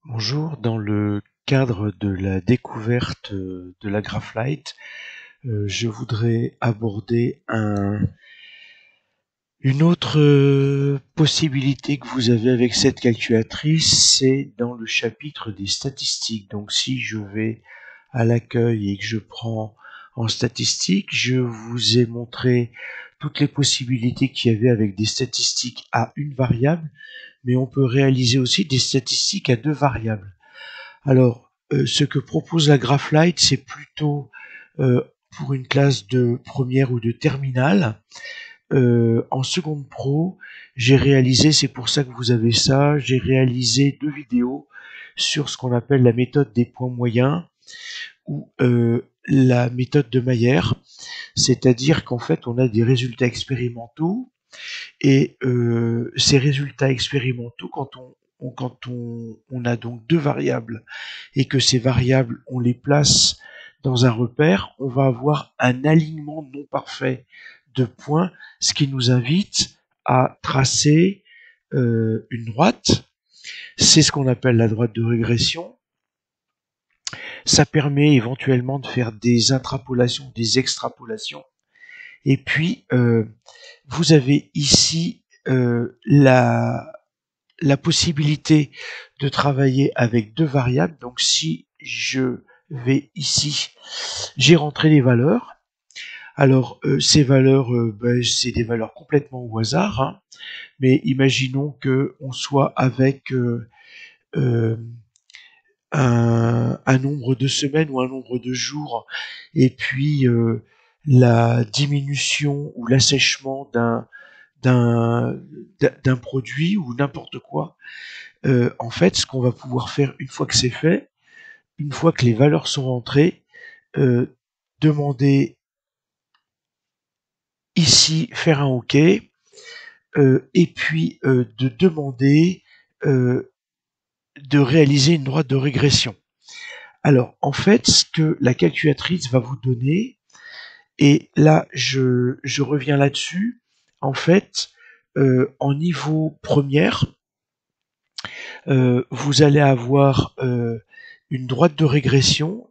Bonjour, dans le cadre de la découverte de la Graphlight, je voudrais aborder une autre possibilité que vous avez avec cette calculatrice, c'est dans le chapitre des statistiques. Donc si je vais à l'accueil et que je prends en statistiques, je vous ai montré toutes les possibilités qu'il y avait avec des statistiques à une variable, mais on peut réaliser aussi des statistiques à deux variables. Alors, ce que propose la Graphlight, c'est plutôt pour une classe de première ou de terminale. En seconde pro, j'ai réalisé, c'est pour ça que vous avez ça, j'ai réalisé 2 vidéos sur ce qu'on appelle la méthode des points moyens ou la méthode de Mayer. C'est-à-dire qu'en fait, on a des résultats expérimentaux et ces résultats expérimentaux, quand on a donc deux variables et que ces variables, on les place dans un repère, on va avoir un alignement non parfait de points, ce qui nous invite à tracer une droite. C'est ce qu'on appelle la droite de régression. Ça permet éventuellement de faire des intrapolations, des extrapolations. Et puis, vous avez ici la possibilité de travailler avec deux variables. Donc si je vais ici, j'ai rentré les valeurs. Alors ces valeurs, c'est des valeurs complètement au hasard, hein, mais imaginons que on soit avec euh, un nombre de semaines ou un nombre de jours, et puis la diminution ou l'assèchement d'un d'un produit ou n'importe quoi. En fait, ce qu'on va pouvoir faire une fois que c'est fait, une fois que les valeurs sont rentrées, euh, demander ici, faire un OK, et puis de demander de réaliser une droite de régression. Alors, en fait, ce que la calculatrice va vous donner, et là, je reviens là-dessus, en fait, en niveau première, vous allez avoir une droite de régression.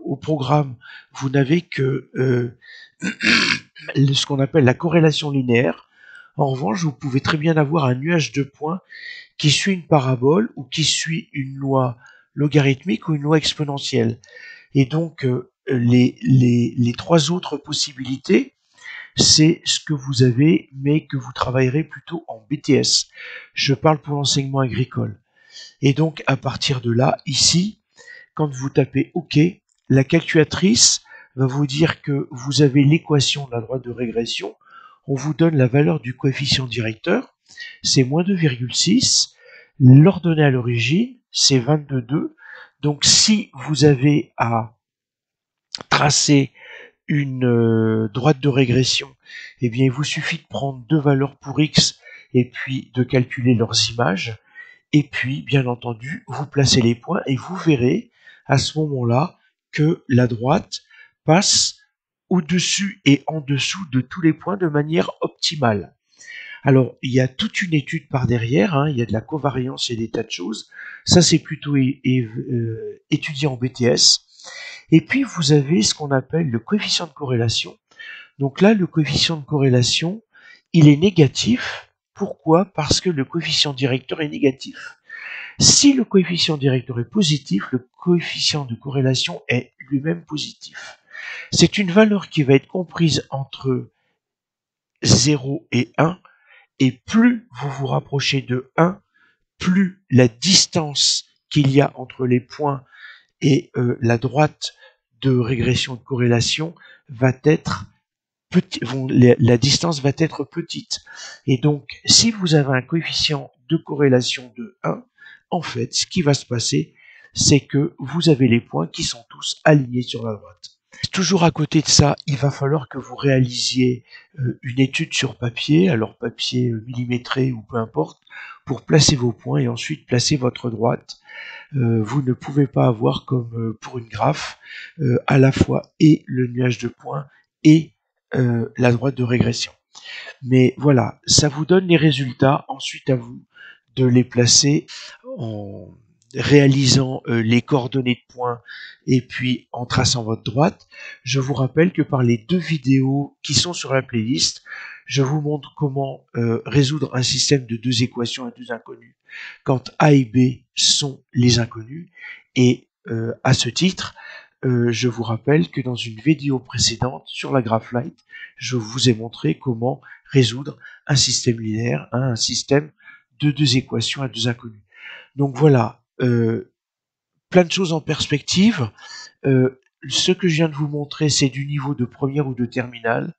Au programme, vous n'avez que ce qu'on appelle la corrélation linéaire. En revanche, vous pouvez très bien avoir un nuage de points qui suit une parabole ou qui suit une loi logarithmique ou une loi exponentielle. Et donc, les trois autres possibilités, c'est ce que vous avez, mais que vous travaillerez plutôt en BTS. Je parle pour l'enseignement agricole. Et donc, à partir de là, ici, quand vous tapez OK, la calculatrice va vous dire que vous avez l'équation de la droite de régression. On vous donne la valeur du coefficient directeur, c'est moins 2,6. L'ordonnée à l'origine, c'est 22,2. Donc, si vous avez à tracer une droite de régression, eh bien, il vous suffit de prendre deux valeurs pour x et puis de calculer leurs images. Et puis, bien entendu, vous placez les points et vous verrez à ce moment-là que la droite passe au-dessus et en dessous de tous les points de manière optimale. Alors, il y a toute une étude par derrière, hein, il y a de la covariance et des tas de choses. Ça, c'est plutôt étudié en BTS. Et puis, vous avez ce qu'on appelle le coefficient de corrélation. Donc là, le coefficient de corrélation, il est négatif. Pourquoi? Parce que le coefficient directeur est négatif. Si le coefficient directeur est positif, le coefficient de corrélation est lui-même positif. C'est une valeur qui va être comprise entre 0 et 1, et plus vous vous rapprochez de 1, plus la distance qu'il y a entre les points et la droite de régression de corrélation va être la distance va être petite. Et donc, si vous avez un coefficient de corrélation de 1, en fait, ce qui va se passer, c'est que vous avez les points qui sont tous alignés sur la droite. Toujours à côté de ça, il va falloir que vous réalisiez une étude sur papier, alors papier millimétré ou peu importe, pour placer vos points et ensuite placer votre droite. Vous ne pouvez pas avoir comme pour une graphe à la fois et le nuage de points et la droite de régression. Mais voilà, ça vous donne les résultats. Ensuite, à vous de les placer en, réalisant les coordonnées de points et puis en traçant votre droite. Je vous rappelle que par les 2 vidéos qui sont sur la playlist, je vous montre comment résoudre un système de 2 équations à 2 inconnus quand A et B sont les inconnus. Et à ce titre, je vous rappelle que dans une vidéo précédente sur la GraphLight, je vous ai montré comment résoudre un système linéaire, un système de 2 équations à 2 inconnus. Donc voilà, plein de choses en perspective. Ce que je viens de vous montrer, c'est du niveau de première ou de terminale.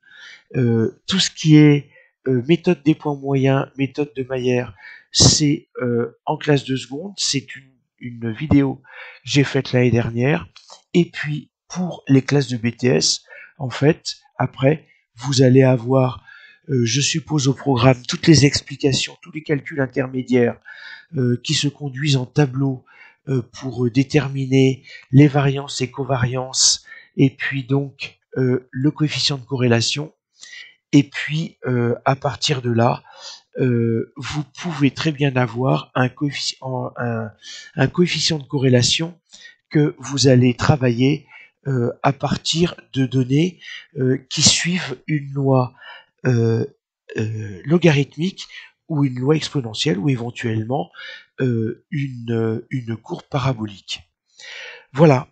Tout ce qui est méthode des points moyens, méthode de Maillère, c'est en classe de seconde. C'est une vidéo que j'ai faite l'année dernière. Et puis, pour les classes de BTS, en fait, après, vous allez avoir, je suppose, au programme toutes les explications, tous les calculs intermédiaires qui se conduisent en tableau pour déterminer les variances et covariances, et puis donc le coefficient de corrélation. Et puis à partir de là, vous pouvez très bien avoir un coefficient de corrélation que vous allez travailler à partir de données qui suivent une loi euh, logarithmique ou une loi exponentielle ou éventuellement une courbe parabolique. Voilà,